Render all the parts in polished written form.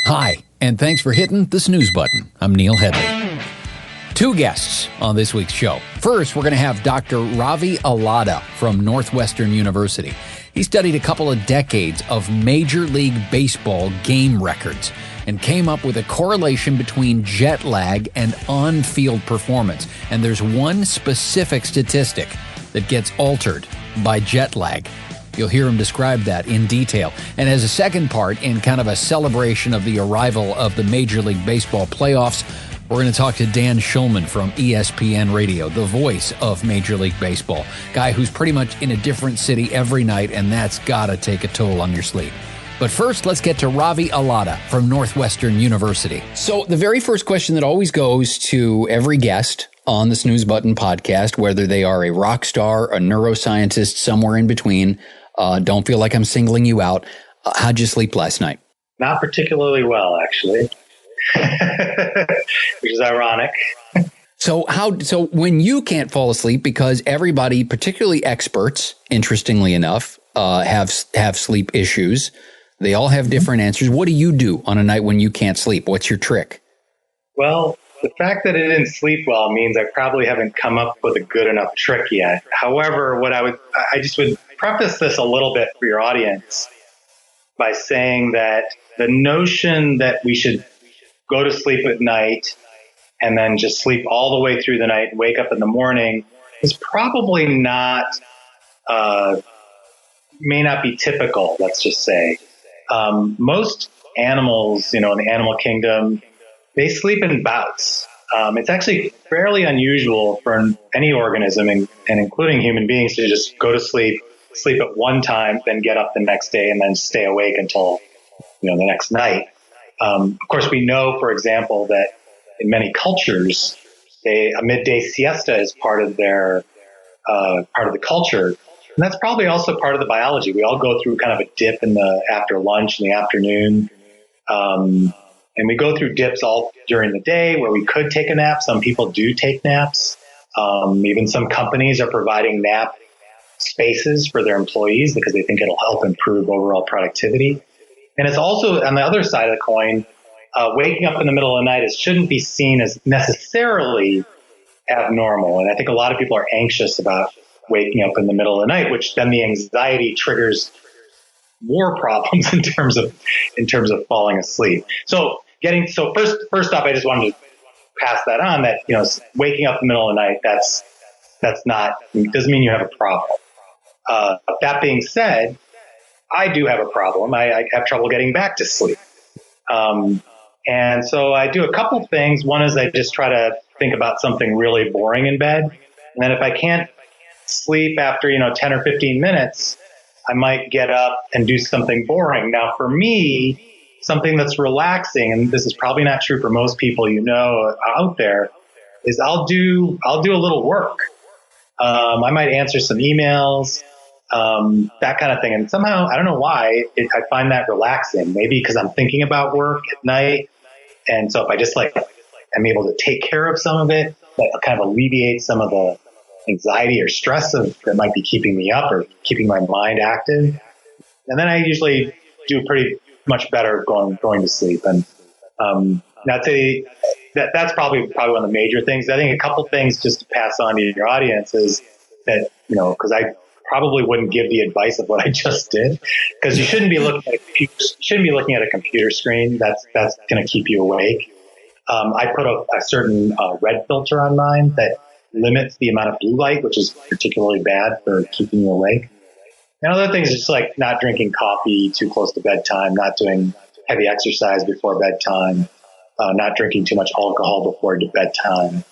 Hi, and thanks for hitting the snooze button. I'm Neil Headley. Two guests on this week's show. First, we're going to have Dr. Ravi Allada from Northwestern University. He studied a couple of decades of Major League Baseball game records and came up with a correlation between jet lag and on-field performance. And there's one specific statistic that gets altered by jet lag. You'll hear him describe that in detail. And as a second part, in kind of a celebration of the arrival of the Major League Baseball playoffs, we're going to talk to Dan Shulman from ESPN Radio, the voice of Major League Baseball. Guy who's pretty much in a different city every night, and that's got to take a toll on your sleep. But first, let's get to Ravi Allada from Northwestern University. So the very first question that always goes to every guest on the Snooze Button podcast, whether they are a rock star, a neuroscientist, somewhere in between, don't feel like I'm singling you out. How'd you sleep last night? Not particularly well, actually, which is ironic. So when you can't fall asleep, because everybody, particularly experts, interestingly enough, have sleep issues. They all have different answers. What do you do on a night when you can't sleep? What's your trick? Well, the fact that I didn't sleep well means I probably haven't come up with a good enough trick yet. However, I just would preface this a little bit for your audience by saying that the notion that we should go to sleep at night and then just sleep all the way through the night and wake up in the morning is probably may not be typical, let's just say. Most animals, in the animal kingdom, they sleep in bouts. It's actually fairly unusual for any organism, and including human beings, to just go to sleep at one time, then get up the next day, and then stay awake until the next night. Of course, we know, for example, that in many cultures, a midday siesta is part of the culture, and that's probably also part of the biology. We all go through kind of a dip after lunch in the afternoon. And we go through dips all during the day where we could take a nap. Some people do take naps. Even some companies are providing nap spaces for their employees because they think it'll help improve overall productivity. And it's also, on the other side of the coin, waking up in the middle of the night shouldn't be seen as necessarily abnormal. And I think a lot of people are anxious about waking up in the middle of the night, which then the anxiety triggers more problems in terms of falling asleep. So first off, I just wanted to pass that on, that waking up in the middle of the night, that's not, doesn't mean you have a problem. That being said, I do have a problem. I have trouble getting back to sleep. And so I do a couple things. One is I just try to think about something really boring in bed. And then if I can't sleep after 10 or 15 minutes, I might get up and do something boring. Now, for me, something that's relaxing, and this is probably not true for most people out there, is I'll do a little work. I might answer some emails, that kind of thing. And somehow, I don't know why, I find that relaxing. Maybe because I'm thinking about work at night. And so if I just I'm able to take care of some of it, that kind of alleviates some of the anxiety or stress that might be keeping me up or keeping my mind active. And then I usually do pretty much better going to sleep. And I'd say that's probably one of the major things. I think a couple things just to pass on to your audience is that, because I probably wouldn't give the advice of what I just did, because you shouldn't be looking at a computer screen. That's going to keep you awake. I put a certain red filter on mine that limits the amount of blue light, which is particularly bad for keeping you awake. And other things, just like not drinking coffee too close to bedtime, not doing heavy exercise before bedtime, not drinking too much alcohol before bedtime.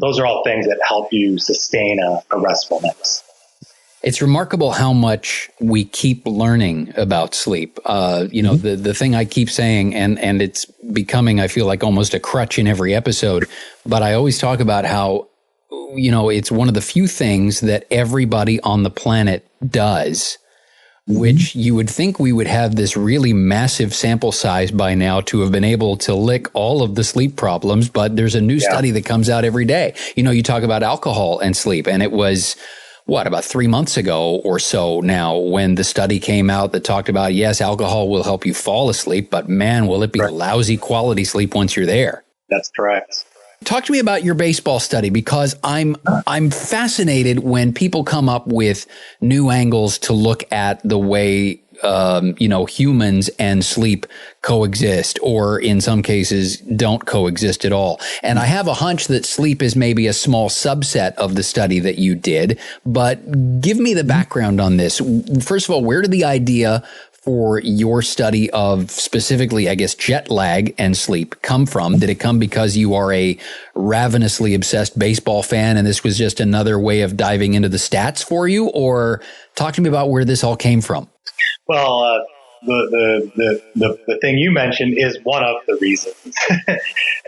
Those are all things that help you sustain a restfulness. It's remarkable how much we keep learning about sleep. The thing I keep saying, and it's becoming, I feel like, almost a crutch in every episode, but I always talk about how, it's one of the few things that everybody on the planet does, which you would think we would have this really massive sample size by now to have been able to lick all of the sleep problems. But there's a new study that comes out every day. You talk about alcohol and sleep, and it was about 3 months ago or so now, when the study came out that talked about, yes, alcohol will help you fall asleep, but man, will it be lousy quality sleep once you're there. That's correct. Talk to me about your baseball study, because I'm fascinated when people come up with new angles to look at the way humans and sleep coexist, or in some cases don't coexist at all. And I have a hunch that sleep is maybe a small subset of the study that you did, but give me the background on this. First of all, where did the idea for your study of specifically, I guess, jet lag and sleep come from? Did it come because you are a ravenously obsessed baseball fan and this was just another way of diving into the stats for you? Or talk to me about where this all came from. Well, the thing you mentioned is one of the reasons, a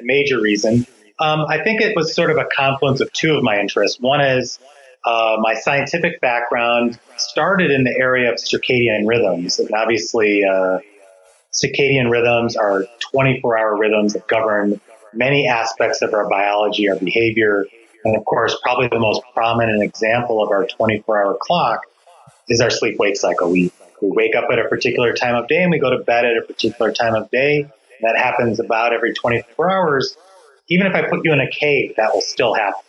major reason. I think it was sort of a confluence of two of my interests. One is my scientific background started in the area of circadian rhythms. And obviously, circadian rhythms are 24-hour rhythms that govern many aspects of our biology, our behavior. And of course, probably the most prominent example of our 24-hour clock is our sleep-wake cycle. We wake up at a particular time of day and we go to bed at a particular time of day. That happens about every 24 hours. Even if I put you in a cave, that will still happen.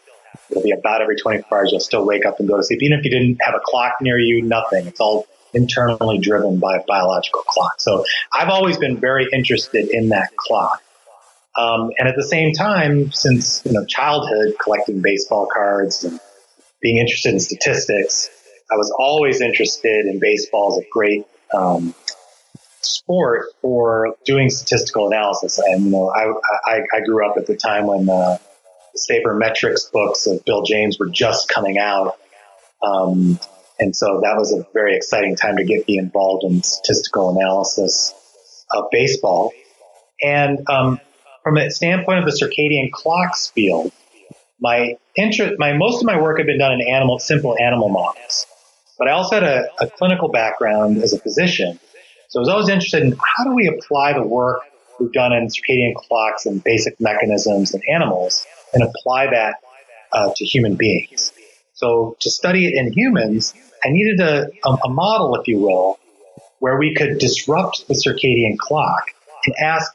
It'll be about every 24 hours. You'll still wake up and go to sleep. Even if you didn't have a clock near you, nothing. It's all internally driven by a biological clock. So I've always been very interested in that clock. And at the same time, since childhood, collecting baseball cards and being interested in statistics, I was always interested in baseball as a great sport for doing statistical analysis. And I grew up at the time when the sabermetrics books of Bill James were just coming out, and so that was a very exciting time to get me involved in statistical analysis of baseball. And from a standpoint of the circadian clocks field, most of my work had been done in simple animal models. But I also had a clinical background as a physician. So I was always interested in how do we apply the work we've done in circadian clocks and basic mechanisms in animals and apply that to human beings. So to study it in humans, I needed a model, if you will, where we could disrupt the circadian clock and ask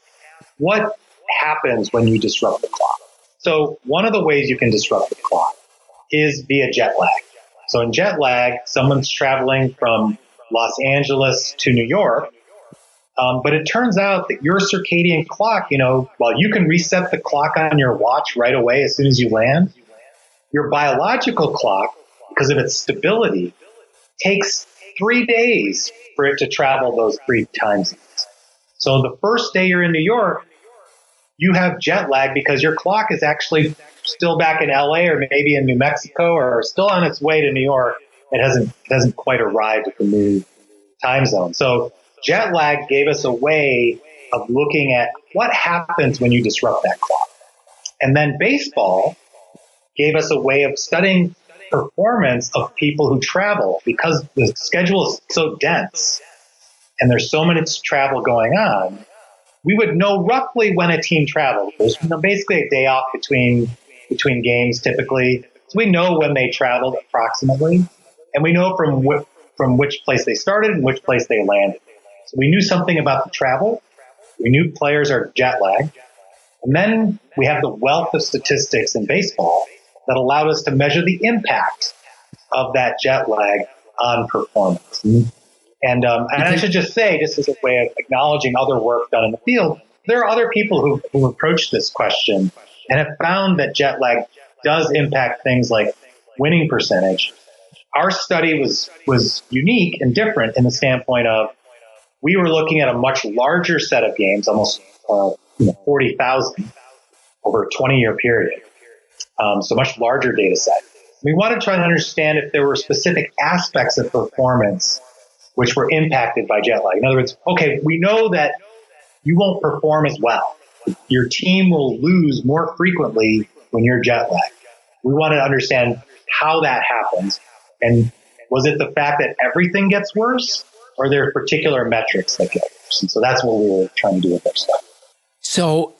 what happens when you disrupt the clock. So one of the ways you can disrupt the clock is via jet lag. So in jet lag, someone's traveling from Los Angeles to New York, but it turns out that your circadian clock, while you can reset the clock on your watch right away as soon as you land, your biological clock, because of its stability, takes 3 days for it to travel those 3 time zones. So the first day you're in New York, you have jet lag because your clock is actually still back in LA or maybe in New Mexico or still on its way to New York. It hasn't quite arrived at the new time zone. So jet lag gave us a way of looking at what happens when you disrupt that clock. And then baseball gave us a way of studying performance of people who travel, because the schedule is so dense and there's so much travel going on. We would know roughly when a team traveled. There's basically a day off between games typically. So we know when they traveled approximately, and we know from which place they started and which place they landed. So we knew something about the travel. We knew players are jet lagged. And then we have the wealth of statistics in baseball that allowed us to measure the impact of that jet lag on performance. And I should just say, just as a way of acknowledging other work done in the field, there are other people who approach this question and have found that jet lag does impact things like winning percentage. Our study was unique and different in the standpoint of we were looking at a much larger set of games, almost 40,000 over a 20-year period. So much larger data set. We wanted to try to understand if there were specific aspects of performance which were impacted by jet lag. In other words, okay, we know that you won't perform as well. Your team will lose more frequently when you're jet lagged. We wanted to understand how that happens. And was it the fact that everything gets worse, or are there particular metrics that get worse? And so that's what we were trying to do with our study. So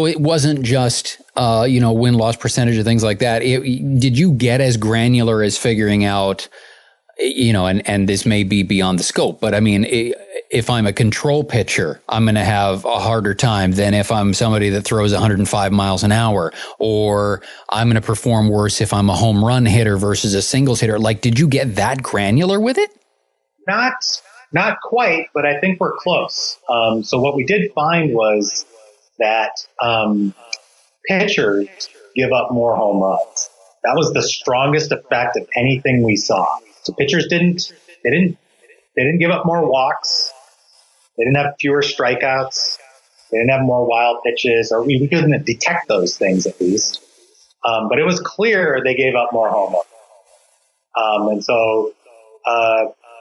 it wasn't just, win-loss percentage or things like that. Did you get as granular as figuring out, and this may be beyond the scope, but I mean, if I'm a control pitcher, I'm going to have a harder time than if I'm somebody that throws 105 miles an hour, or I'm going to perform worse if I'm a home run hitter versus a singles hitter. Like, did you get that granular with it? Not quite, but I think we're close. So what we did find was that pitchers give up more home runs. That was the strongest effect of anything we saw. So pitchers didn't give up more walks. They didn't have fewer strikeouts. They didn't have more wild pitches, or we couldn't detect those things at least. But it was clear they gave up more home runs. And so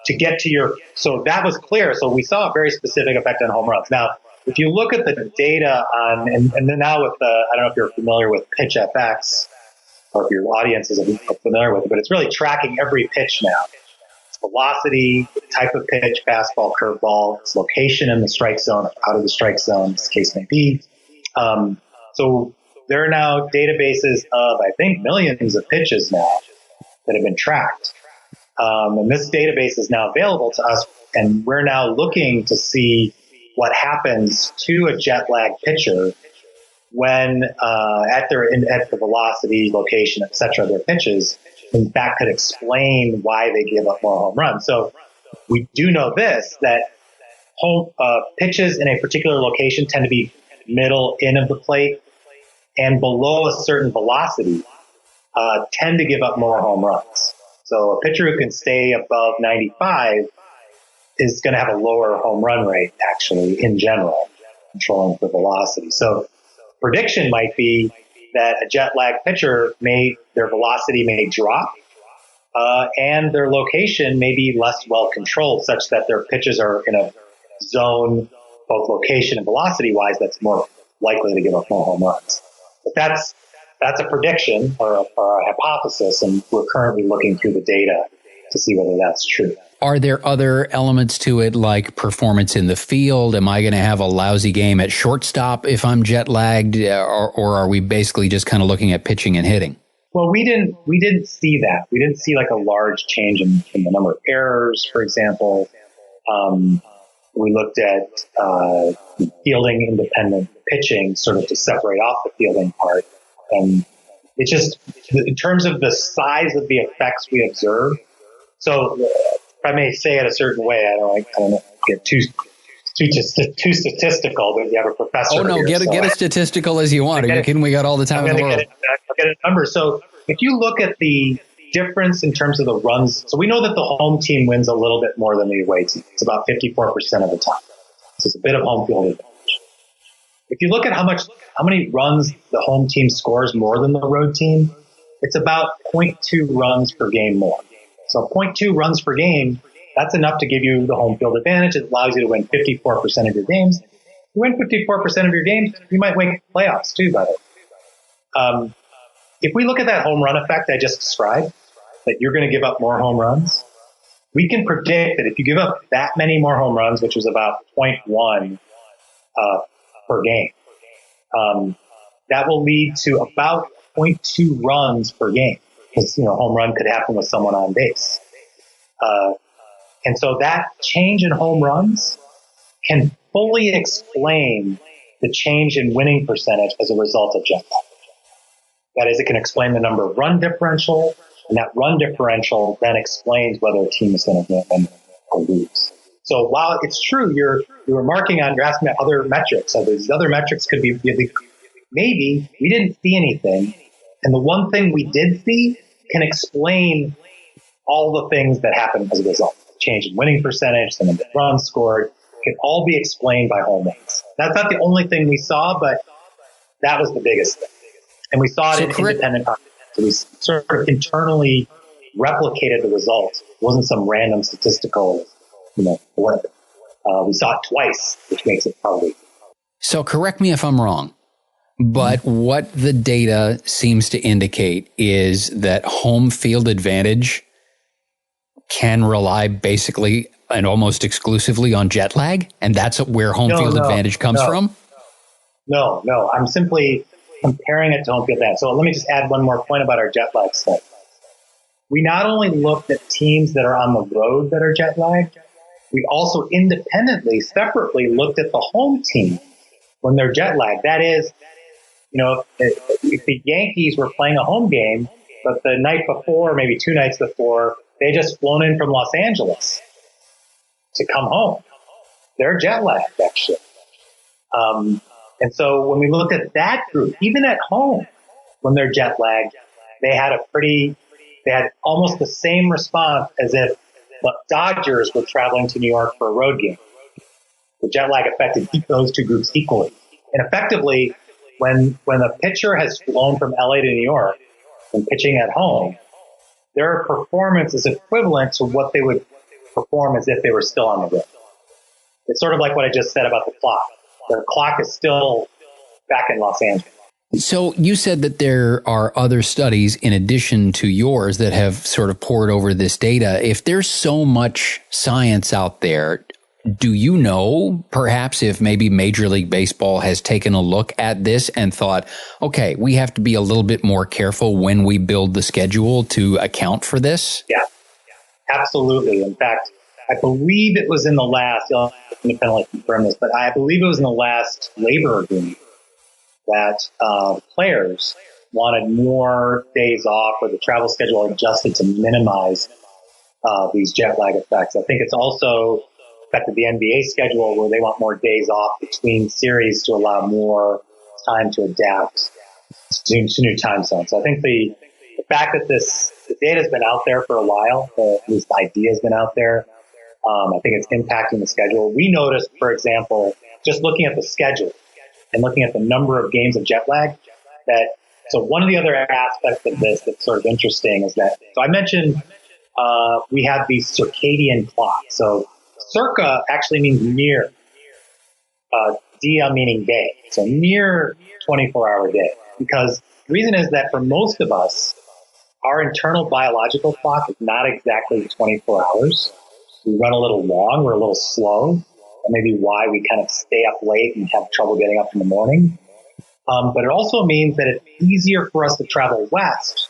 to get to so that was clear. So we saw a very specific effect on home runs. Now, if you look at the data and then now with I don't know if you're familiar with PitchFX or if your audience is familiar with it, but it's really tracking every pitch now. Its velocity, type of pitch, fastball, curveball, its location in the strike zone, or out of the strike zone, as the case may be. So there are now databases of, I think, millions of pitches now that have been tracked. And this database is now available to us, and we're now looking to see what happens to a jet lag pitcher when at the velocity, location, et cetera, their pitches, in fact, could explain why they give up more home runs. So we do know this, that pitches in a particular location tend to be middle in of the plate and below a certain velocity tend to give up more home runs. So a pitcher who can stay above 95 is going to have a lower home run rate, actually, in general, controlling for velocity. So prediction might be that a jet lag pitcher their velocity may drop, and their location may be less well controlled, such that their pitches are in a zone, both location and velocity wise, that's more likely to give up more home runs. But that's a prediction or a hypothesis, and we're currently looking through the data to see whether that's true. Are there other elements to it, like performance in the field? Am I going to have a lousy game at shortstop if I'm jet lagged, or are we basically just kind of looking at pitching and hitting? Well, we didn't see that. We didn't see like a large change in the number of errors, for example. We looked at fielding independent pitching, sort of to separate off the fielding part. And it's just, in terms of the size of the effects we observe. So if I may say it a certain way, I don't get too statistical, but you have a professor. Oh no, here, get as statistical as you want. Are you kidding? We got all the time in the world. I'll get a number. So if you look at the difference in terms of the runs, so we know that the home team wins a little bit more than the away team. It's about 54% of the time. So it's a bit of home field advantage. If you look at how many runs the home team scores more than the road team, it's about 0.2 runs per game more. So 0.2 runs per game, that's enough to give you the home field advantage. It allows you to win 54% of your games. If you win 54% of your games, you might win playoffs too, by the way. If we look at that home run effect I just described, that you're going to give up more home runs, we can predict that if you give up that many more home runs, which was about 0.1 per game, that will lead to about 0.2 runs per game. Because, home run could happen with someone on base. And so that change in home runs can fully explain the change in winning percentage as a result of jet lag. That is, it can explain the number of run differential, and that run differential then explains whether a team is going to win or lose. So while it's true, you're asking about other metrics. So these other metrics could be, maybe we didn't see anything. And the one thing we did see can explain all the things that happen as a result. Change in winning percentage, the number of runs scored, can all be explained by home runs. That's not the only thing we saw, but that was the biggest thing. And we saw it in independent competitions. So we sort of internally replicated the result. It wasn't some random statistical, blip. We saw it twice, which makes it probably. So correct me if I'm wrong, but what the data seems to indicate is that home field advantage can rely basically and almost exclusively on jet lag, and that's where home field advantage comes from? No. I'm simply comparing it to home field advantage. So let me just add one more point about our jet lag study. We not only looked at teams that are on the road that are jet lagged, we also independently, separately looked at the home team when they're jet lagged. That is, if the Yankees were playing a home game, but the night before, maybe 2 nights before, they just flown in from Los Angeles to come home. They're jet lagged, actually. And so when we looked at that group, even at home, when they're jet lagged, they had almost the same response as if the Dodgers were traveling to New York for a road game. The jet lag affected those two groups equally. And effectively, when a pitcher has flown from LA to New York and pitching at home, their performance is equivalent to what they would perform as if they were still on the road. It's sort of like what I just said about the clock. The clock is still back in Los Angeles. So you said that there are other studies in addition to yours that have sort of poured over this data. If there's so much science out there, do you know perhaps if maybe Major League Baseball has taken a look at this and thought, okay, we have to be a little bit more careful when we build the schedule to account for this? Yeah, absolutely. In fact, I believe it was in the last, you'll independently confirm this, but I believe it was in the last labor agreement that players wanted more days off or the travel schedule adjusted to minimize these jet lag effects. I think it's also affected the NBA schedule where they want more days off between series to allow more time to adapt to new time zones. So I think the fact that the data has been out there for a while, at least the idea has been out there, I think it's impacting the schedule. We noticed, for example, just looking at the schedule and looking at the number of games of jet lag, so one of the other aspects of this that's sort of interesting is that, so I mentioned we have these circadian clocks. So circa actually means near, dia meaning day. So near 24-hour day. Because the reason is that for most of us, our internal biological clock is not exactly 24 hours. We run a little long, we're a little slow. That may be why we kind of stay up late and have trouble getting up in the morning. But it also means that it's easier for us to travel west,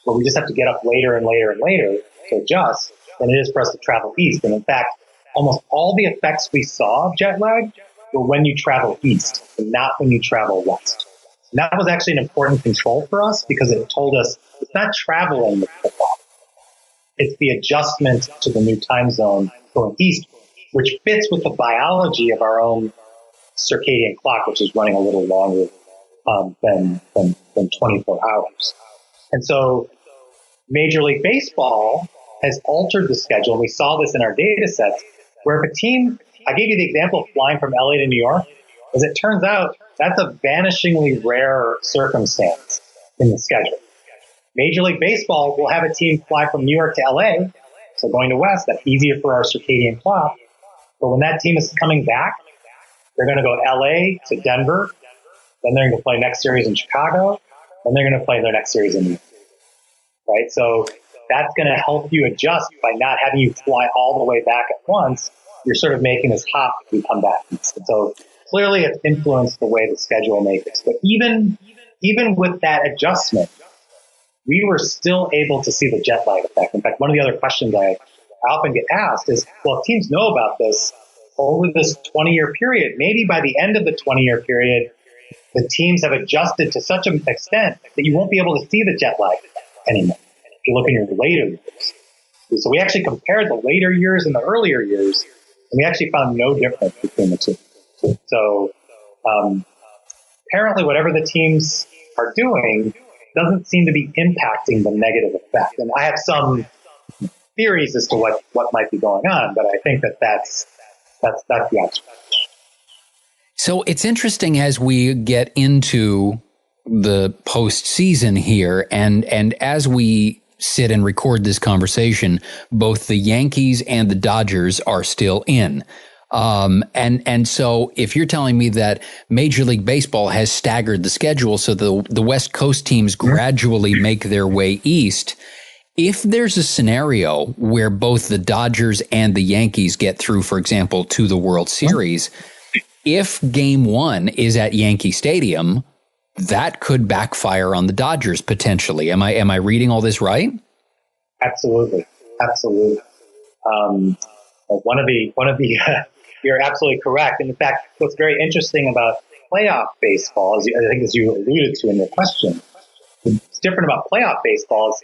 where we just have to get up later and later and later to adjust, than it is for us to travel east. And in fact, almost all the effects we saw of jet lag were when you travel east and not when you travel west. And that was actually an important control for us because it told us it's not traveling that's the problem. It's the adjustment to the new time zone going east, which fits with the biology of our own circadian clock, which is running a little longer than 24 hours. And so Major League Baseball has altered the schedule. We saw this in our data sets, where if a team, I gave you the example of flying from LA to New York, as it turns out, that's a vanishingly rare circumstance in the schedule. Major League Baseball will have a team fly from New York to LA, so going to west, that's easier for our circadian clock. But when that team is coming back, they're going to go LA to Denver, then they're going to play next series in Chicago, then they're going to play their next series in New York. Right? So that's going to help you adjust by not having you fly all the way back at once. You're sort of making this hop as we come back. And so clearly it's influenced the way the schedule makes. But even with that adjustment, we were still able to see the jet lag effect. In fact, one of the other questions I often get asked is, well, if teams know about this over this 20-year period, maybe by the end of the 20-year period, the teams have adjusted to such an extent that you won't be able to see the jet lag anymore if you look in your later years. So we actually compared the later years and the earlier years, and we actually found no difference between the two. So apparently whatever the teams are doing doesn't seem to be impacting the negative effect. And I have some theories as to what might be going on, but I think that's the answer. So it's interesting as we get into the postseason here, and as we sit and record this conversation, both the Yankees and the Dodgers are still in. And so if you're telling me that Major League Baseball has staggered the schedule so the West Coast teams gradually make their way east, if there's a scenario where both the Dodgers and the Yankees get through, for example, to the World Series, if game one is at Yankee Stadium, that could backfire on the Dodgers potentially. Am I reading all this right? Absolutely. One of the you're absolutely correct. And in fact, what's very interesting about playoff baseball, as you alluded to in your question, what's different about playoff baseball is,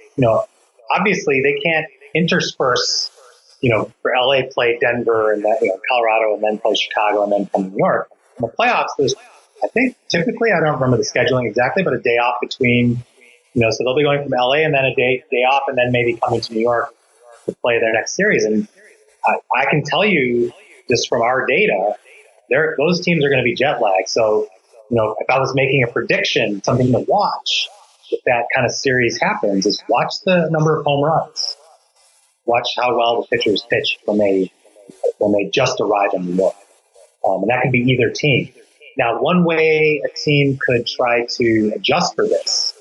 obviously they can't intersperse, for LA play Denver and Colorado and then play Chicago and then come to New York. In the playoffs, there's, I think typically, I don't remember the scheduling exactly, but a day off between, so they'll be going from LA and then a day off and then maybe coming to New York to play their next series. And I can tell you just from our data, those teams are going to be jet lagged. So, if I was making a prediction, something to watch if that kind of series happens is watch the number of home runs. Watch how well the pitchers pitch when they just arrive in New York. And that can be either team. Now, one way a team could try to adjust for this,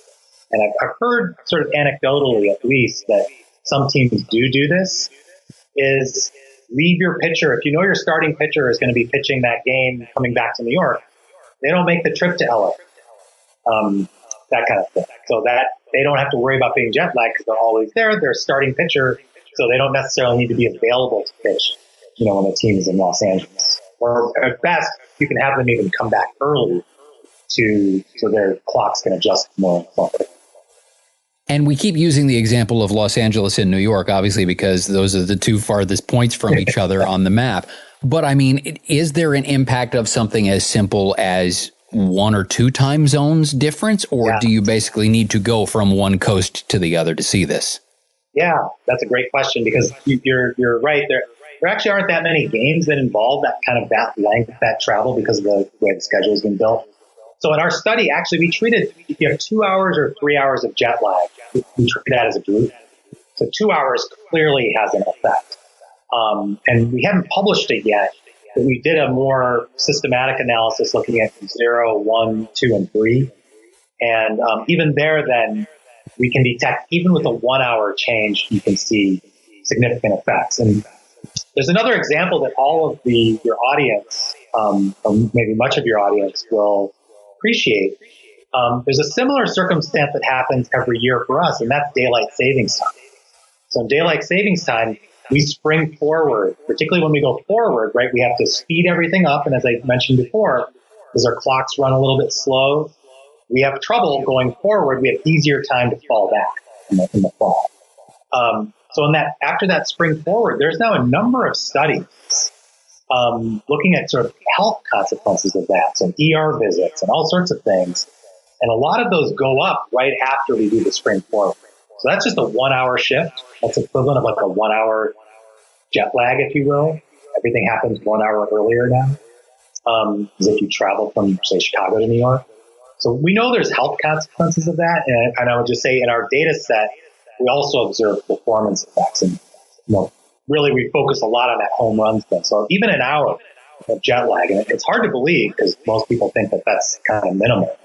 and I've heard sort of anecdotally at least that some teams do this, is leave your pitcher. If your starting pitcher is going to be pitching that game coming back to New York, they don't make the trip to LA. That kind of thing. So that they don't have to worry about being jet lagged because they're always there. They're a starting pitcher, so they don't necessarily need to be available to pitch, when the team is in Los Angeles. Or at best, you can have them even come back early so their clocks can adjust more. And we keep using the example of Los Angeles and New York, obviously, because those are the two farthest points from each other on the map. But I mean, is there an impact of something as simple as 1 or 2 time zones difference, or do you basically need to go from one coast to the other to see this? Yeah, that's a great question because you're right. There actually aren't that many games that involve that length, that travel because of the way the schedule has been built. So in our study, actually, we treated, if you have 2 hours or 3 hours of jet lag, we treat that as a group. So 2 hours clearly has an effect. And we haven't published it yet, but we did a more systematic analysis looking at 0, 1, 2, and 3. And even there, then, we can detect, even with a 1 hour change, you can see significant effects. And there's another example that all of your audience, or maybe much of your audience, will appreciate. There's a similar circumstance that happens every year for us, and that's daylight savings time. So in daylight savings time, we spring forward, particularly when we go forward, right? We have to speed everything up. And as I mentioned before, because our clocks run a little bit slow, we have trouble going forward. We have easier time to fall back in the fall. So after that spring forward, there's now a number of studies looking at sort of health consequences of that. So ER visits and all sorts of things. And a lot of those go up right after we do the spring forward. So that's just a 1 hour shift. That's equivalent of like a 1 hour jet lag, if you will. Everything happens 1 hour earlier now. As if you travel from, say, Chicago to New York. So we know there's health consequences of that. And I would just say in our data set, we also observe performance effects. And, really we focus a lot on that home run thing. So even an hour of jet lag, and it's hard to believe because most people think that that's kind of minimal.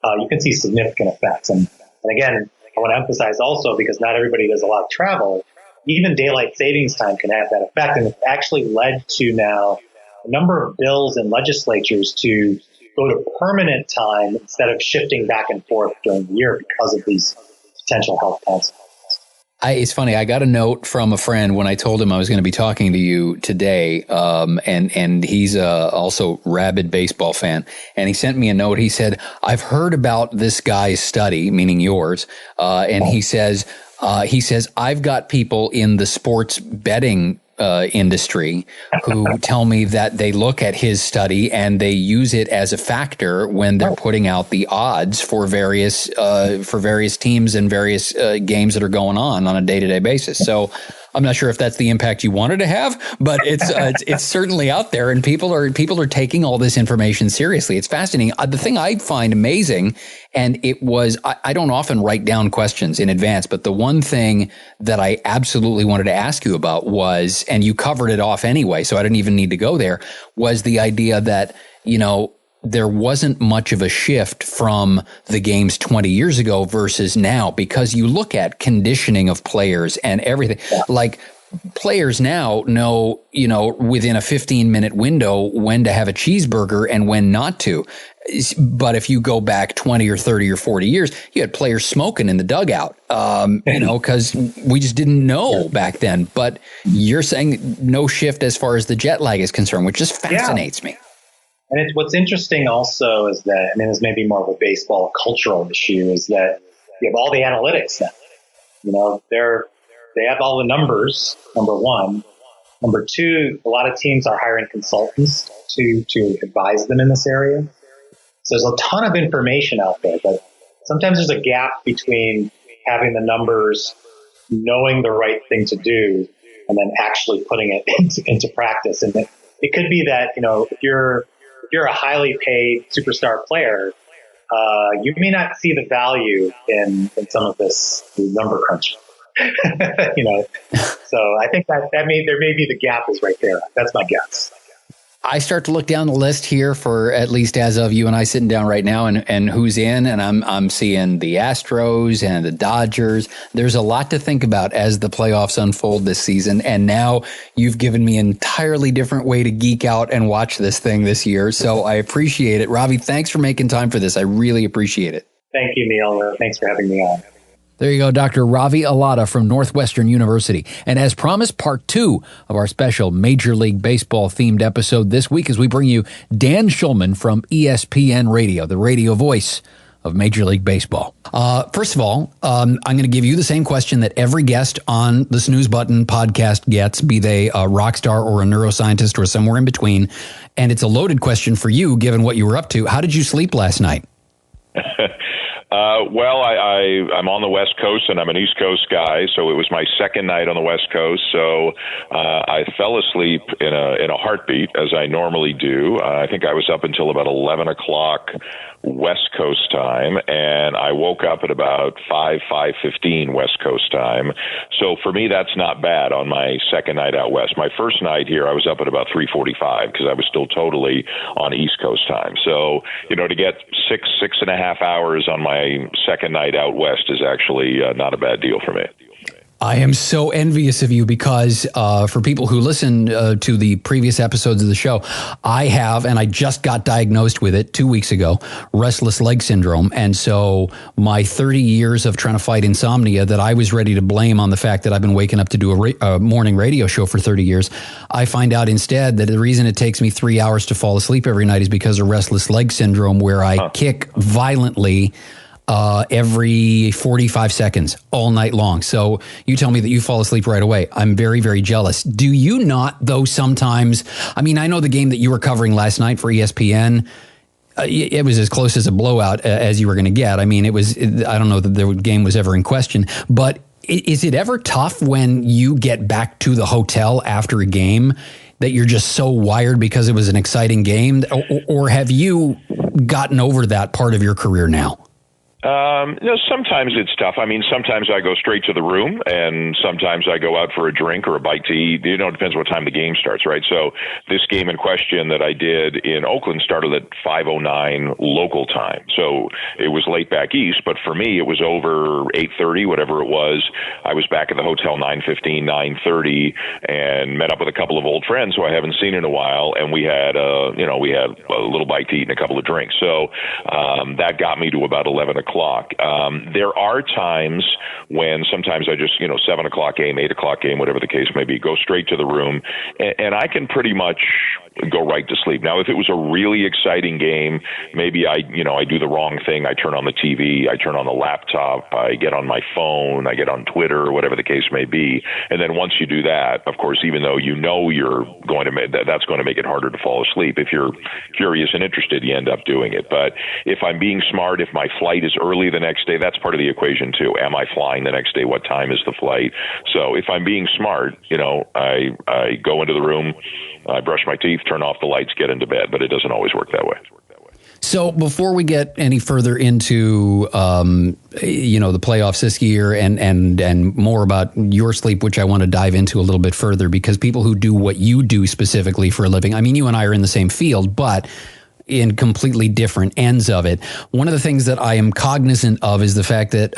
You can see significant effects. And again, I want to emphasize also, because not everybody does a lot of travel, even daylight savings time can have that effect. And it's actually led to now a number of bills in legislatures to go to permanent time instead of shifting back and forth during the year because of these potential health consequences. It's funny. I got a note from a friend when I told him I was going to be talking to you today. And he's also rabid baseball fan. And he sent me a note. He said, I've heard about this guy's study, meaning yours. And he says, I've got people in the sports betting industry who tell me that they look at his study and they use it as a factor when they're putting out the odds for various teams and various games that are going on a day-to-day basis. So I'm not sure if that's the impact you wanted to have, but it's certainly out there, and people are taking all this information seriously. It's fascinating. The thing I find amazing, and I don't often write down questions in advance, but the one thing that I absolutely wanted to ask you about was, and you covered it off anyway, so I didn't even need to go there, was the idea that, there wasn't much of a shift from the games 20 years ago versus now, because you look at conditioning of players and everything. Like players now know, within a 15-minute window when to have a cheeseburger and when not to. But if you go back 20 or 30 or 40 years, you had players smoking in the dugout, because we just didn't know back then. But you're saying no shift as far as the jet lag is concerned, which just fascinates me. And what's interesting also is that, this may be more of a baseball cultural issue, is that you have all the analytics now. They have all the numbers, number one. Number two, a lot of teams are hiring consultants to advise them in this area. So there's a ton of information out there, but sometimes there's a gap between having the numbers, knowing the right thing to do, and then actually putting it into practice. And it could be that, if you're a highly paid superstar player, you may not see the value in some of this number crunching. So I think that there may be the gap is right there. That's my guess. I start to look down the list here for, at least as of you and I sitting down right now, and who's in, and I'm seeing the Astros and the Dodgers. There's a lot to think about as the playoffs unfold this season. And now you've given me an entirely different way to geek out and watch this thing this year. So I appreciate it. Ravi, thanks for making time for this. I really appreciate it. Thank you, Neil. Thanks for having me on. There you go, Dr. Ravi Allada from Northwestern University. And as promised, part 2 of our special Major League Baseball themed episode this week as we bring you Dan Shulman from ESPN Radio, the radio voice of Major League Baseball. First of all, I'm going to give you the same question that every guest on the Snooze Button podcast gets, be they a rock star or a neuroscientist or somewhere in between. And it's a loaded question for you, given what you were up to. How did you sleep last night? Well, I'm on the West Coast and I'm an East Coast guy, so it was my second night on the West Coast. So I fell asleep in a heartbeat, as I normally do. I think I was up until about 11 o'clock West Coast time, and I woke up at about 5:15 West Coast time. So for me, that's not bad on my second night out west. My first night here, I was up at about 3:45 because I was still totally on East Coast time. So, to get six and a half hours on my second night out west is actually not a bad deal for me. I am so envious of you because for people who listen to the previous episodes of the show, I have, and I just got diagnosed with it 2 weeks ago, restless leg syndrome. And so my 30 years of trying to fight insomnia that I was ready to blame on the fact that I've been waking up to do a morning radio show for 30 years, I find out instead that the reason it takes me 3 hours to fall asleep every night is because of restless leg syndrome, where I kick violently every 45 seconds all night long. So you tell me that you fall asleep right away. I'm very, very jealous. Do you not, though, sometimes? I mean, I know the game that you were covering last night for ESPN, it was as close as a blowout as you were going to get. I mean, I don't know that the game was ever in question, but is it ever tough when you get back to the hotel after a game that you're just so wired because it was an exciting game? Or have you gotten over that part of your career now? Sometimes it's tough. I mean, sometimes I go straight to the room, and sometimes I go out for a drink or a bite to eat. It depends what time the game starts, right? So this game in question that I did in Oakland started at 5:09 local time. So it was late back east, but for me, it was over 8:30, whatever it was. I was back at the hotel 9:15, 9:30, and met up with a couple of old friends who I haven't seen in a while, and we had a little bite to eat and a couple of drinks. So that got me to about 11 o'clock. There are times when sometimes I just, 7 o'clock game, 8 o'clock game, whatever the case may be, go straight to the room, and I can pretty much go right to sleep. Now, if it was a really exciting game, maybe I do the wrong thing. I turn on the TV, I turn on the laptop, I get on my phone, I get on Twitter, or whatever the case may be. And then once you do that, of course, even though you're going to make that's going to make it harder to fall asleep. If you're curious and interested, you end up doing it. But if I'm being smart, if my flight is early the next day, that's part of the equation too. Am I flying the next day? What time is the flight? So if I'm being smart, I go into the room, I brush my teeth, turn off the lights, get into bed, but it doesn't always work that way. So before we get any further into, the playoffs this year and more about your sleep, which I want to dive into a little bit further, because people who do what you do specifically for a living, I mean, you and I are in the same field, but in completely different ends of it. One of the things that I am cognizant of is the fact that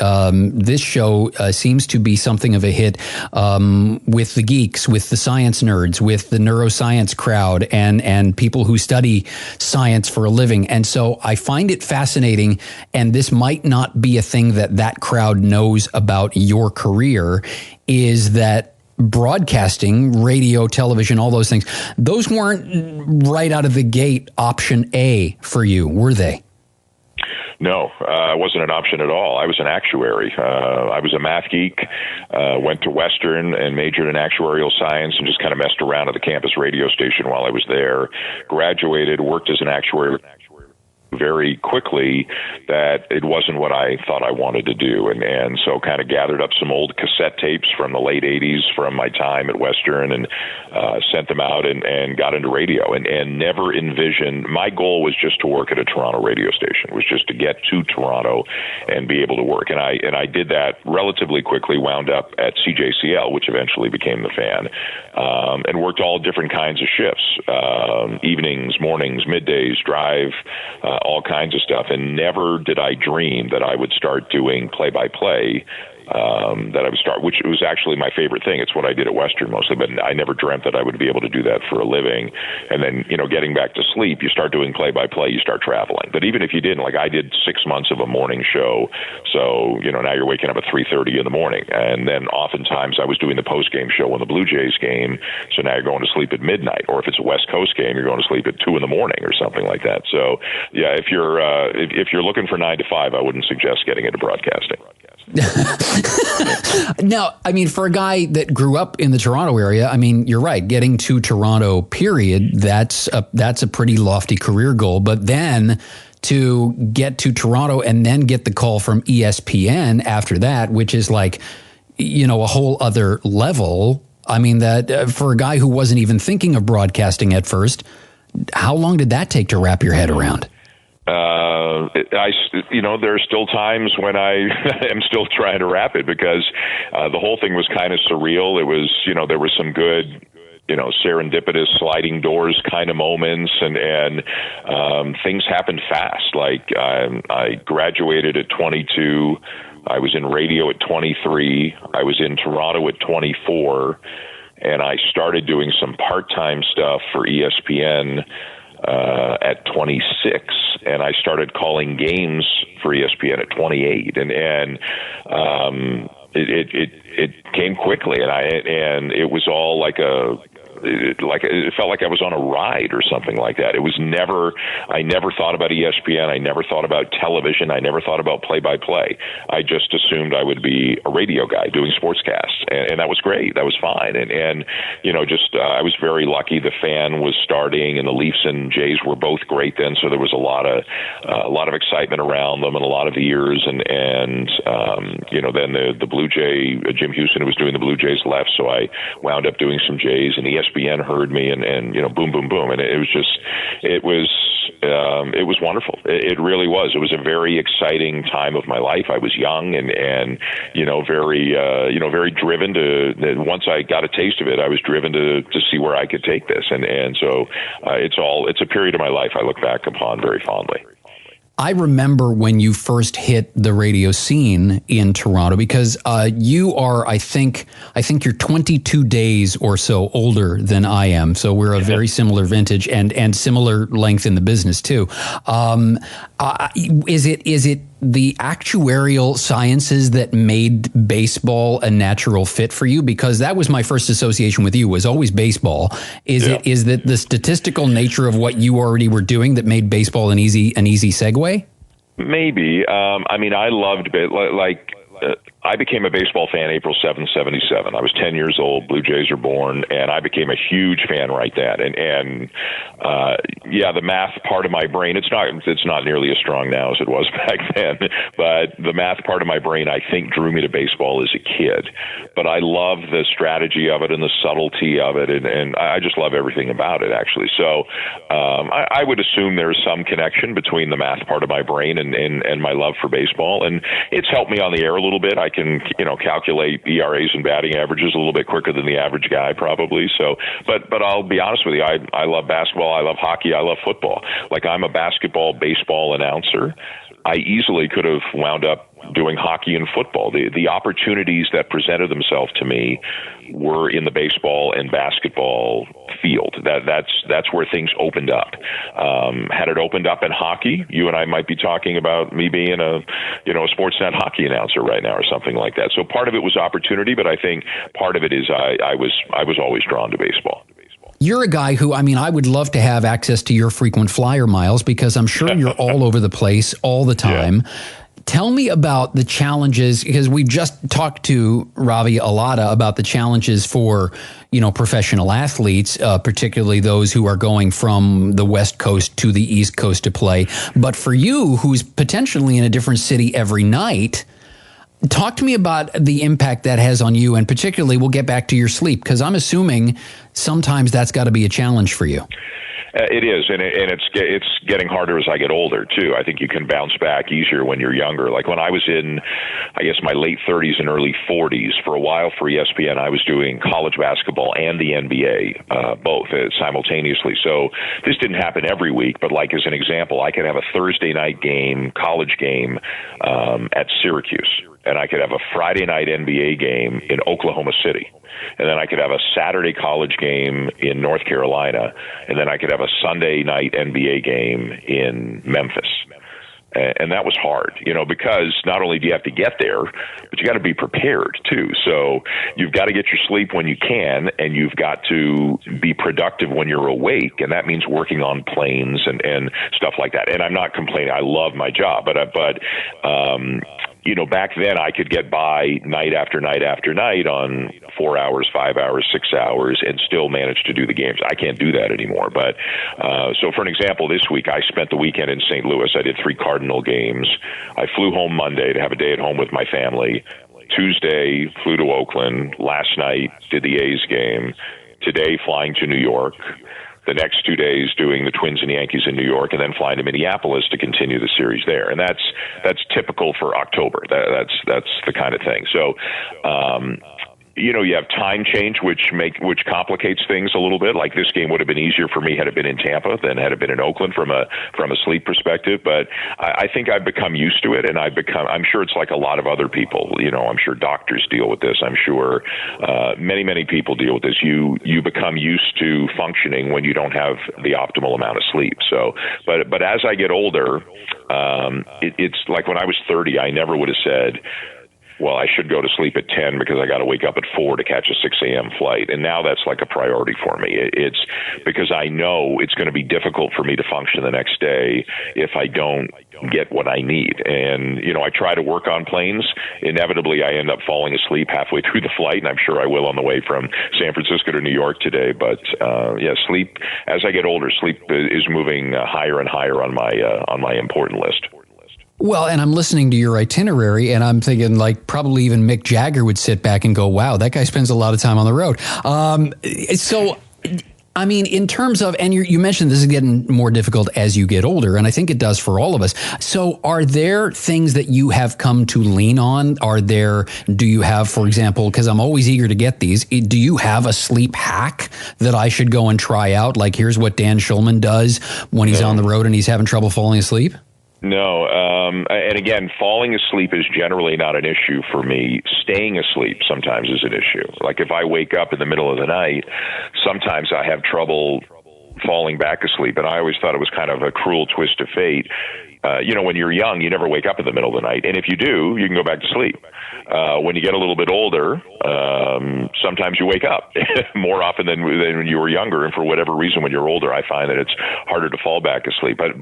this show seems to be something of a hit with the geeks, with the science nerds, with the neuroscience crowd, and people who study science for a living. And so I find it fascinating, and this might not be a thing that crowd knows about your career, is that broadcasting, radio, television, all those things, those weren't right out of the gate option A for you, were they? No, it wasn't an option at all. I was an actuary. I was a math geek, went to Western and majored in actuarial science and just kind of messed around at the campus radio station while I was there. Graduated, worked as an actuary very quickly that it wasn't what I thought I wanted to do. And so kind of gathered up some old cassette tapes from the late 80s from my time at Western and sent them out and got into radio and never envisioned. My goal was just to work at a Toronto radio station, was just to get to Toronto and be able to work. And I did that relatively quickly, wound up at CJCL, which eventually became the Fan, and worked all different kinds of shifts, evenings, mornings, middays, drive, all kinds of stuff, and never did I dream that I would start doing play-by-play, that I would start, which was actually my favorite thing. It's what I did at Western mostly, but I never dreamt that I would be able to do that for a living. And then, getting back to sleep, you start doing play-by-play, you start traveling. But even if you didn't, like I did 6 months of a morning show, so, now you're waking up at 3:30 in the morning. And then oftentimes I was doing the post-game show when the Blue Jays game, so now you're going to sleep at midnight. Or if it's a West Coast game, you're going to sleep at 2 in the morning or something like that. So, yeah, if you're looking for 9 to 5, I wouldn't suggest getting into broadcasting. Now, I mean, for a guy that grew up in the Toronto area, I mean, you're right. Getting to Toronto, period, that's a pretty lofty career goal. But then to get to Toronto and then get the call from ESPN after that, which is like, a whole other level. I mean, that for a guy who wasn't even thinking of broadcasting at first, how long did that take to wrap your head around? There are still times when I am still trying to wrap it because the whole thing was kind of surreal. It was, there was some good, serendipitous sliding doors kind of moments, and things happened fast. Like I graduated at 22. I was in radio at 23. I was in Toronto at 24, and I started doing some part-time stuff for ESPN at 26, and I started calling games for ESPN at 28, and it came quickly, and it was all like it felt like I was on a ride or something like that. It was I never thought about ESPN. I never thought about television. I never thought about play-by-play. I just assumed I would be a radio guy doing sportscasts, and that was great. That was fine. And I was very lucky. The Fan was starting, and the Leafs and Jays were both great then, so there was a lot of excitement around them and a lot of ears. And then the Blue Jay, Jim Houston, who was doing the Blue Jays, left, so I wound up doing some Jays, and ESPN heard me, and boom, boom, boom, and it was wonderful. It really was. It was a very exciting time of my life. I was young and very driven to. Once I got a taste of it, I was driven to see where I could take this, and so it's a period of my life I look back upon very fondly. I remember when you first hit the radio scene in Toronto because you are, I think you're 22 days or so older than I am. So we're a very similar vintage and similar length in the business too. Is it the actuarial sciences that made baseball a natural fit for you? Because that was my first association with you, was always baseball. Is that the statistical nature of what you already were doing that made baseball an easy segue? Maybe. I loved it. I became a baseball fan April 7th, 77. I was 10 years old. Blue Jays are born, and I became a huge fan right then. And the math part of my brain, it's not nearly as strong now as it was back then, but the math part of my brain, I think, drew me to baseball as a kid. But I love the strategy of it and the subtlety of it, and I just love everything about it, actually. So I would assume there's some connection between the math part of my brain and my love for baseball, and it's helped me on the air a little bit. I can, calculate ERAs and batting averages a little bit quicker than the average guy probably. So, but I'll be honest with you, I love basketball, I love hockey, I love football. Like, I'm a basketball, baseball announcer. I easily could have wound up doing hockey and football. The opportunities that presented themselves to me were in the baseball and basketball field. That's where things opened up. Had it opened up in hockey, you and I might be talking about me being a Sportsnet hockey announcer right now or something like that. So part of it was opportunity, but I think part of it is I was always drawn to baseball. You're a guy who, I would love to have access to your frequent flyer miles, because I'm sure you're all over the place all the time. Yeah. Tell me about the challenges, because we've just talked to Ravi Allada about the challenges for, professional athletes, particularly those who are going from the West Coast to the East Coast to play. But for you, who's potentially in a different city every night, talk to me about the impact that has on you, and particularly we'll get back to your sleep, because I'm assuming sometimes that's got to be a challenge for you. It is, and it's getting harder as I get older too. I think you can bounce back easier when you're younger. Like when I was in, I guess, my late 30s and early 40s, for a while for ESPN, I was doing college basketball and the NBA, both simultaneously. So this didn't happen every week, but like as an example, I could have a Thursday night game, college game, at Syracuse, and I could have a Friday night NBA game in Oklahoma City. And then I could have a Saturday college game in North Carolina, and then I could have a Sunday night NBA game in Memphis. And that was hard, because not only do you have to get there, but you got to be prepared too. So you've got to get your sleep when you can, and you've got to be productive when you're awake. And that means working on planes and stuff like that. And I'm not complaining. I love my job, but back then I could get by night after night after night on 4 hours, 5 hours, 6 hours, and still manage to do the games. I can't do that anymore. But so for an example, this week I spent the weekend in St. Louis. I did 3 Cardinal games. I flew home Monday to have a day at home with my family. Tuesday, flew to Oakland. Last night, did the A's game. Today, flying to New York. The next 2 days doing the Twins and Yankees in New York, and then flying to Minneapolis to continue the series there. And that's typical for October. That's the kind of thing. So, you have time change, which complicates things a little bit. Like this game would have been easier for me had it been in Tampa than had it been in Oakland from a sleep perspective. But I think I've become used to it, and I'm sure it's like a lot of other people. I'm sure doctors deal with this. I'm sure many people deal with this. You become used to functioning when you don't have the optimal amount of sleep. So, but as I get older, it's like when I was 30, I never would have said, well, I should go to sleep at 10 because I got to wake up at 4 to catch a 6 a.m. flight. And now that's like a priority for me. It's because I know it's going to be difficult for me to function the next day if I don't get what I need. And, I try to work on planes. Inevitably, I end up falling asleep halfway through the flight, and I'm sure I will on the way from San Francisco to New York today. But, sleep, as I get older, sleep is moving higher and higher on my important list. Well, and I'm listening to your itinerary, and I'm thinking probably even Mick Jagger would sit back and go, wow, that guy spends a lot of time on the road. In terms of, and you mentioned this is getting more difficult as you get older, and I think it does for all of us. So are there things that you have come to lean on? Do you have, for example, because I'm always eager to get these, do you have a sleep hack that I should go and try out? Like, here's what Dan Shulman does when he's on the road and he's having trouble falling asleep? No, and again, falling asleep is generally not an issue for me. Staying asleep sometimes is an issue. Like if I wake up in the middle of the night, sometimes I have trouble falling back asleep, and I always thought it was kind of a cruel twist of fate. When you're young, you never wake up in the middle of the night, and if you do, you can go back to sleep. When you get a little bit older, sometimes you wake up more often than when you were younger, and for whatever reason, when you're older, I find that it's harder to fall back asleep. But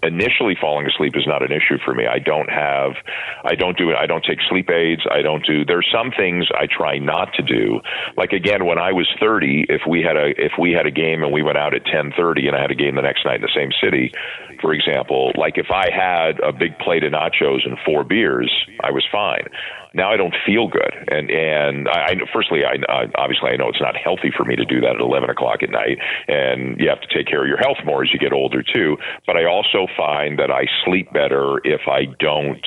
initially, falling asleep is not an issue for me. I don't take sleep aids. There's some things I try not to do. Like again, when I was 30, if we had a game and we went out at 10:30, and I had a game the next night in the same city, for example, like if I had a big plate of nachos and 4 beers, I was fine. Now I don't feel good, and obviously I know it's not healthy for me to do that at 11 o'clock at night, and you have to take care of your health more as you get older too. But I also find that I sleep better if I don't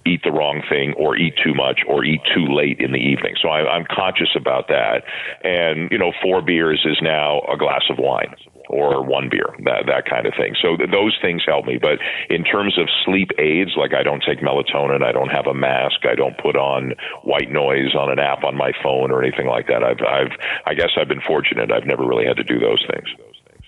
eat the wrong thing or eat too much or eat too late in the evening. So I'm conscious about that. And, 4 beers is now a glass of wine or 1 beer, that kind of thing. So those things help me. But in terms of sleep aids, like I don't take melatonin, I don't have a mask, I don't put on white noise on an app on my phone or anything like that. I guess I've been fortunate. I've never really had to do those things.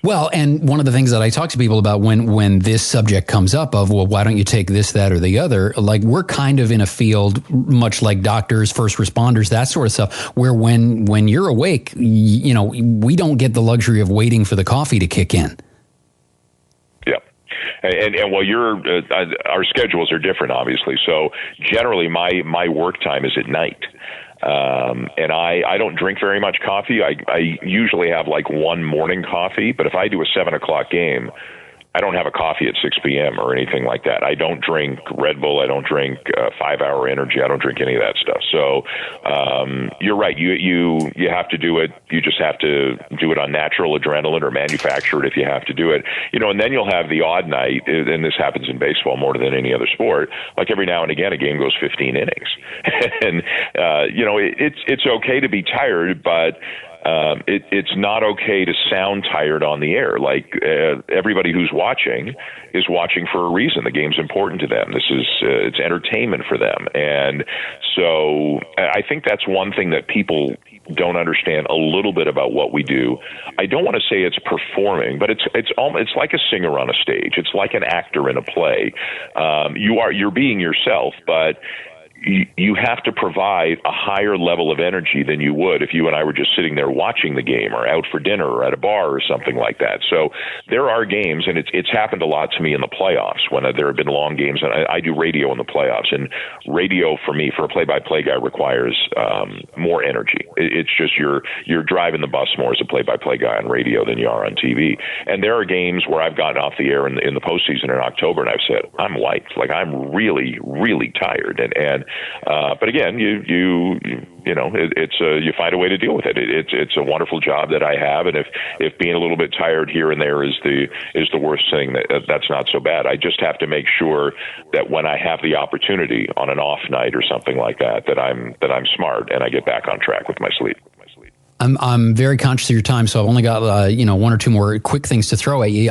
Well, and one of the things that I talk to people about when this subject comes up of, well, why don't you take this, that, or the other? Like, we're kind of in a field, much like doctors, first responders, that sort of stuff, where when you're awake, we don't get the luxury of waiting for the coffee to kick in. Yeah. And our schedules are different, obviously. So generally my work time is at night. And I don't drink very much coffee. I usually have like one morning coffee, but if I do a 7:00 game, I don't have a coffee at 6 p.m. or anything like that. I don't drink Red Bull. I don't drink 5-Hour Energy. I don't drink any of that stuff. So you're right. You have to do it. You just have to do it on natural adrenaline or manufacture it if you have to do it. And then you'll have the odd night, and this happens in baseball more than any other sport. Like every now and again, a game goes 15 innings. And, it's okay to be tired, but it's not okay to sound tired on the air. Like everybody who's watching is watching for a reason. The game's important to them. This is it's entertainment for them, and so I think that's one thing that people don't understand a little bit about what we do. I don't want to say it's performing, but it's like a singer on a stage. It's like an actor in a play. You're being yourself, but you have to provide a higher level of energy than you would if you and I were just sitting there watching the game or out for dinner or at a bar or something like that. So there are games, and it's happened a lot to me in the playoffs when there have been long games, and I do radio in the playoffs, and radio for me, for a play-by-play guy, requires more energy. It's just you're driving the bus more as a play-by-play guy on radio than you are on TV. And there are games where I've gotten off the air in the postseason in October, and I've said, I'm wiped. Like, I'm really, really tired. But again, you find a way to deal with it. It's a wonderful job that I have, and if being a little bit tired here and there is the worst thing, that's not so bad. I just have to make sure that when I have the opportunity on an off night or something like that, that I'm smart and I get back on track with my sleep. I'm very conscious of your time, so I've only got one or two more quick things to throw at you.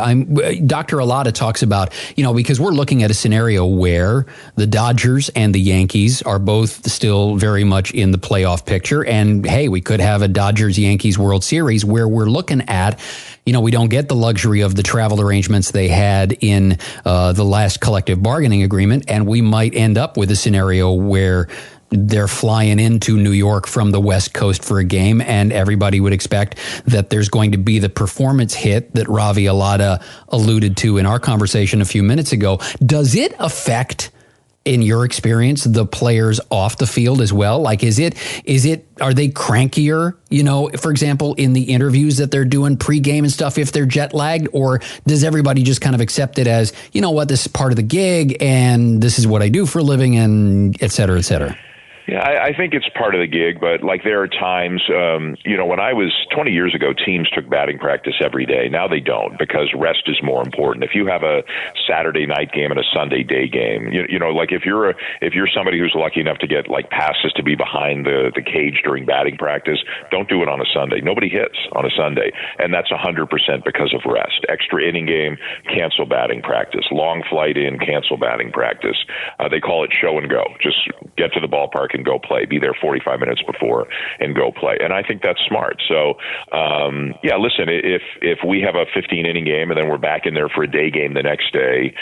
Dr. Allada talks about, because we're looking at a scenario where the Dodgers and the Yankees are both still very much in the playoff picture, and hey, we could have a Dodgers-Yankees World Series where we're looking at, we don't get the luxury of the travel arrangements they had in the last collective bargaining agreement, and we might end up with a scenario where they're flying into New York from the West Coast for a game, and everybody would expect that there's going to be the performance hit that Ravi Allada alluded to in our conversation a few minutes ago. Does it affect, in your experience, the players off the field as well? Like, are they crankier, for example, in the interviews that they're doing pregame and stuff if they're jet lagged, or does everybody just kind of accept it as, this is part of the gig and this is what I do for a living, and et cetera, et cetera? Yeah, I think it's part of the gig, but like there are times, when I was 20 years ago, teams took batting practice every day. Now they don't, because rest is more important. If you have a Saturday night game and a Sunday day game, like if you're somebody who's lucky enough to get like passes to be behind the cage during batting practice, don't do it on a Sunday. Nobody hits on a Sunday, and that's 100% because of rest. Extra inning game, cancel batting practice. Long flight in, cancel batting practice. They call it show and go. Just get to the ballpark and go play. Be there 45 minutes before and go play. And I think that's smart. So, listen, if we have a 15-inning game and then we're back in there for a day game the next day,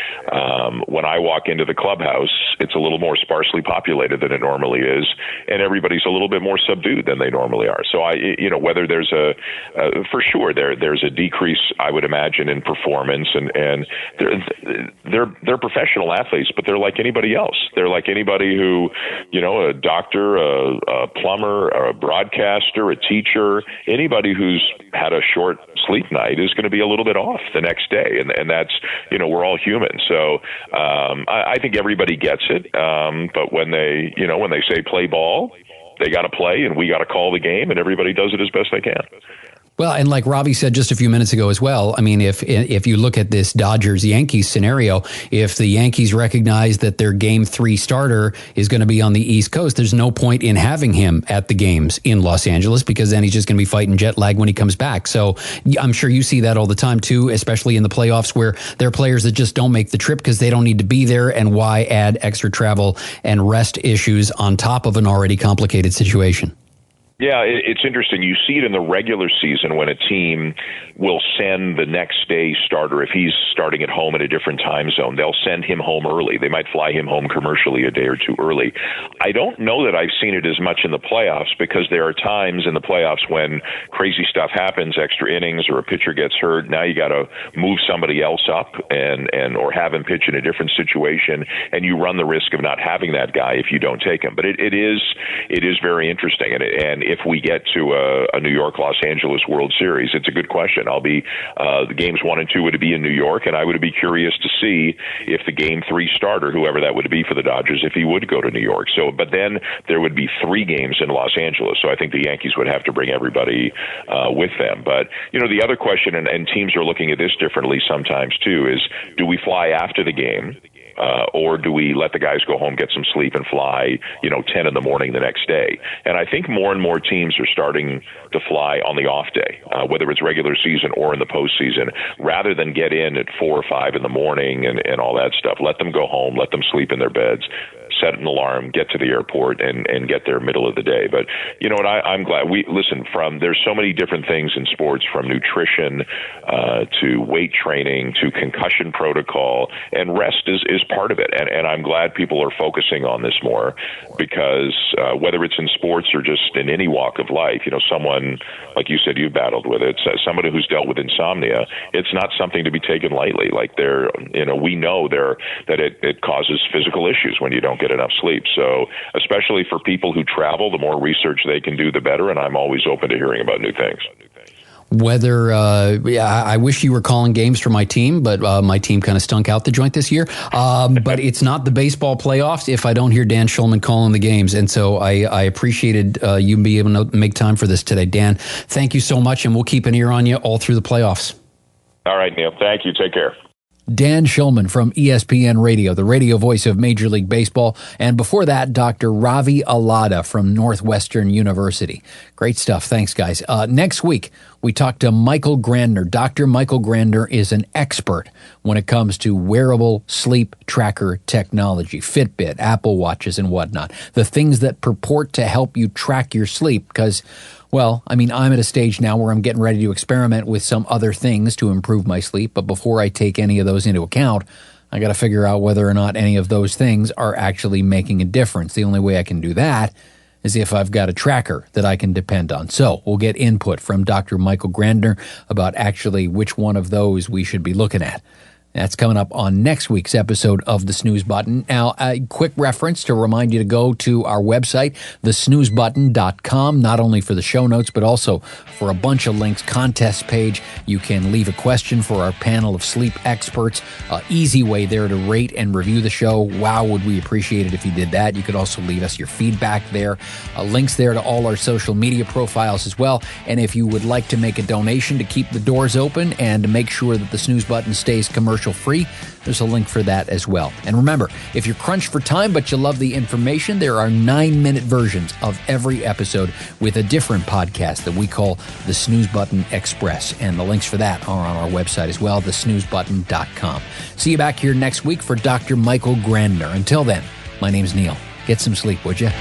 when I walk into the clubhouse, it's a little more sparsely populated than it normally is, and everybody's a little bit more subdued than they normally are. So whether there's for sure there's a decrease, I would imagine, in performance, and they're professional athletes, but they're like anybody else. They're like anybody who, a doctor, a plumber, a broadcaster, a teacher, anybody who's had a short sleep night is going to be a little bit off the next day. And that's, we're all human. So I think everybody gets it. But when they say play ball, they got to play, and we got to call the game, and everybody does it as best they can. Well, and like Ravi said just a few minutes ago as well, I mean, if you look at this Dodgers-Yankees scenario, if the Yankees recognize that their Game 3 starter is going to be on the East Coast, there's no point in having him at the games in Los Angeles because then he's just going to be fighting jet lag when he comes back. So I'm sure you see that all the time too, especially in the playoffs where there are players that just don't make the trip because they don't need to be there, and why add extra travel and rest issues on top of an already complicated situation? Yeah, it's interesting. You see it in the regular season when a team will send the next day starter, if he's starting at home in a different time zone, they'll send him home early. They might fly him home commercially a day or two early. I don't know that I've seen it as much in the playoffs, because there are times in the playoffs when crazy stuff happens, extra innings, or a pitcher gets hurt. Now you got to move somebody else up and or have him pitch in a different situation, and you run the risk of not having that guy if you don't take him. But it is very interesting, and if we get to a New York-Los Angeles World Series, it's a good question. I'll be the games 1 and 2 would be in New York, and I would be curious to see if the Game 3 starter, whoever that would be for the Dodgers, if he would go to New York. So, but then there would be 3 games in Los Angeles, so I think the Yankees would have to bring everybody with them. But the other question, and teams are looking at this differently sometimes too, is do we fly after the game? Or do we let the guys go home, get some sleep, and fly, 10 in the morning the next day? And I think more and more teams are starting to fly on the off day, whether it's regular season or in the postseason, rather than get in at 4 or 5 in the morning and all that stuff. Let them go home, let them sleep in their beds, set an alarm, get to the airport, and get there middle of the day. But you know what? I'm glad. There's so many different things in sports, from nutrition to weight training to concussion protocol, and rest is part of it. And I'm glad people are focusing on this more, because whether it's in sports or just in any walk of life, someone, like you said, you battled with it, somebody who's dealt with insomnia, it's not something to be taken lightly. Like we know that it causes physical issues when you don't get enough sleep. So especially for people who travel, the more research they can do, the better. And I'm always open to hearing about new things. Whether I wish you were calling games for my team, but my team kind of stunk out the joint this year. But it's not the baseball playoffs if I don't hear Dan Shulman calling the games. And so I appreciated you being able to make time for this today. Dan, thank you so much, and we'll keep an ear on you all through the playoffs. All right, Neil. Thank you. Take care. Dan Shulman from ESPN Radio, the radio voice of Major League Baseball. And before that, Dr. Ravi Allada from Northwestern University. Great stuff. Thanks, guys. Next week, we talk to Michael Grandner. Dr. Michael Grandner is an expert when it comes to wearable sleep tracker technology, Fitbit, Apple Watches, and whatnot. The things that purport to help you track your sleep, because I'm at a stage now where I'm getting ready to experiment with some other things to improve my sleep. But before I take any of those into account, I got to figure out whether or not any of those things are actually making a difference. The only way I can do that is if I've got a tracker that I can depend on. So we'll get input from Dr. Michael Grandner about actually which one of those we should be looking at. That's coming up on next week's episode of The Snooze Button. Now, a quick reference to remind you to go to our website, thesnoozebutton.com, not only for the show notes, but also for a bunch of links, contest page. You can leave a question for our panel of sleep experts. Easy way there to rate and review the show. Wow, would we appreciate it if you did that. You could also leave us your feedback there. Links there to all our social media profiles as well. And if you would like to make a donation to keep the doors open and to make sure that The Snooze Button stays commercial free, there's a link for that as well. And remember, if you're crunched for time but you love the information, there are 9-minute versions of every episode with a different podcast that we call the Snooze Button Express. And the links for that are on our website as well, thesnoozebutton.com. See you back here next week for Dr. Michael Grandner. Until then, my name's Neil. Get some sleep, would you?